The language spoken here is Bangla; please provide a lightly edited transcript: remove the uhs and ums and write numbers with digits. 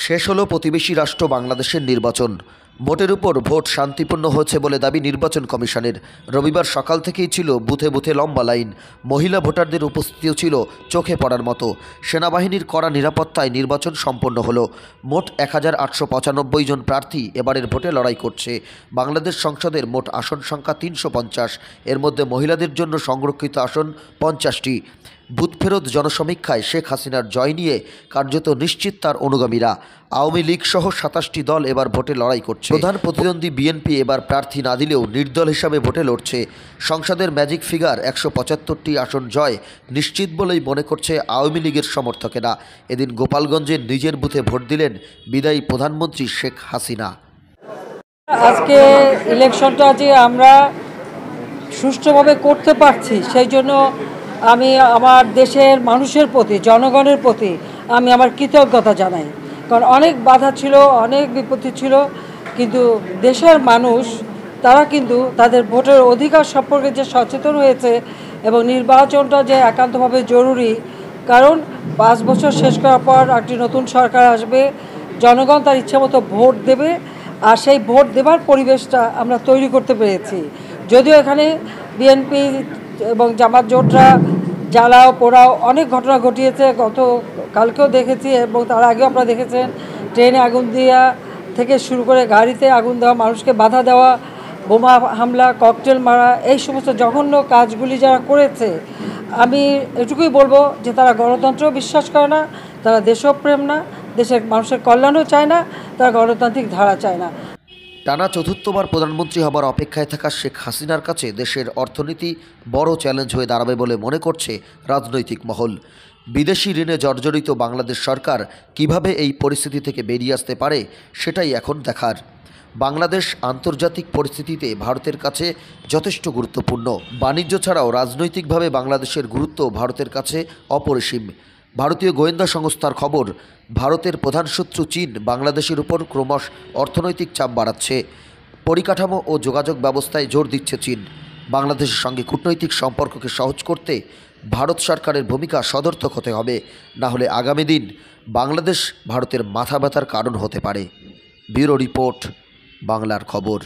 শেষ হলো প্রতিবেশী রাষ্ট্র বাংলাদেশের নির্বাচন। ভোটের উপর ভোট শান্তিপূর্ণ হয়েছে বলে দাবি নির্বাচন কমিশনের। রবিবার সকাল থেকেই ছিল বুথে বুথে লম্বা লাইন। মহিলা ভোটারদের উপস্থিতিও ছিল চোখে পড়ার মতো। সেনাবাহিনীর কড়া নিরাপত্তায় নির্বাচন সম্পন্ন হলো। মোট 1895 জন প্রার্থী এবারের ভোটে লড়াই করছে। বাংলাদেশ সংসদের মোট আসন সংখ্যা 350, এর মধ্যে মহিলাদের জন্য সংরক্ষিত আসন 50টি। বুথফেরত জনসমীক্ষায় শেখ হাসিনার জয় নিয়ে কার্যত নিশ্চিত তার অনুগামীরা। আওয়ামী লীগ সহ 27টি দল এবার ভোটে লড়াই করছে। প্রধান প্রতিদ্বন্দ্বী বিএনপি এবার প্রার্থী না দিলেও নির্দল হিসাবে ভোটে লড়ছে। সংসদের ম্যাজিক ফিগার 175টি আসন জয় নিশ্চিত বলেই মনে করছে আওয়ামী লীগের সমর্থকেরা। এদিন গোপালগঞ্জের নিজের বুথে ভোট দিলেন বিদায়ী প্রধানমন্ত্রী শেখ হাসিনা। আজকে ইলেকশনটা যে আমরা সুষ্ঠুভাবে করতে পারছি, সেই জন্য আমি আমার দেশের মানুষের প্রতি, জনগণের প্রতি আমি আমার কৃতজ্ঞতা জানাই। কারণ অনেক বাধা ছিল, অনেক বিপত্তি ছিল, কিন্তু দেশের মানুষ তারা কিন্তু তাদের ভোটের অধিকার সম্পর্কে যে সচেতন হয়েছে এবং নির্বাচনটা যে একান্তভাবে জরুরি। কারণ 5 বছর শেষ করার পর একটি নতুন সরকার আসবে, জনগণ তার ইচ্ছে মতো ভোট দেবে, আর সেই ভোট দেবার পরিবেশটা আমরা তৈরি করতে পেরেছি। যদিও এখানে বিএনপি এবং জামাত জোটরা জ্বালাও পোড়াও অনেক ঘটনা ঘটিয়েছে, কালকেও দেখেছি এবং তার আগেও আপনারা দেখেছেন। ট্রেনে আগুন দেওয়া থেকে শুরু করে গাড়িতে আগুন দেওয়া, মানুষকে বাধা দেওয়া, বোমা হামলা, ককটেল মারা, এই সমস্ত জঘন্য কাজগুলি যারা করেছে, আমি এটুকুই বলবো যে তারা গণতন্ত্র বিশ্বাস করে না, তারা দেশপ্রেম না, দেশের মানুষের কল্যাণও চায় না, তারা গণতান্ত্রিক ধারা চায় না। টানা চতুর্থবার প্রধানমন্ত্রী হবার অপেক্ষায় থাকা শেখ হাসিনার কাছে দেশের অর্থনীতি বড় চ্যালেঞ্জ হয়ে দাঁড়াবে বলে মনে করছে রাজনৈতিক মহল। বিদেশি ঋণে জর্জরিত বাংলাদেশ সরকার কিভাবে এই পরিস্থিতি থেকে বেরিয়ে আসতে পারে, সেটাই এখন দেখার। বাংলাদেশ আন্তর্জাতিক পরিস্থিতিতে ভারতের কাছে যথেষ্ট গুরুত্বপূর্ণ। বাণিজ্য ছাড়াও রাজনৈতিকভাবে বাংলাদেশের গুরুত্ব ভারতের কাছে অপরিসীম। ভারতীয় গোয়েন্দা সংস্থার খবর, ভারতের প্রধান শত্রু চীন বাংলাদেশের উপর ক্রমশ অর্থনৈতিক চাপ বাড়াচ্ছে। পরিকাঠামো ও যোগাযোগ ব্যবস্থায় জোর দিচ্ছে চীন। বাংলাদেশের সঙ্গে কূটনৈতিক সম্পর্ককে সহজ করতে ভারত সরকারের ভূমিকা সদর্থক হতে হবে, না হলে আগামী দিন বাংলাদেশ ভারতের মাথা ব্যথার কারণ হতে পারে। ব্যুরো রিপোর্ট, বাংলার খবর।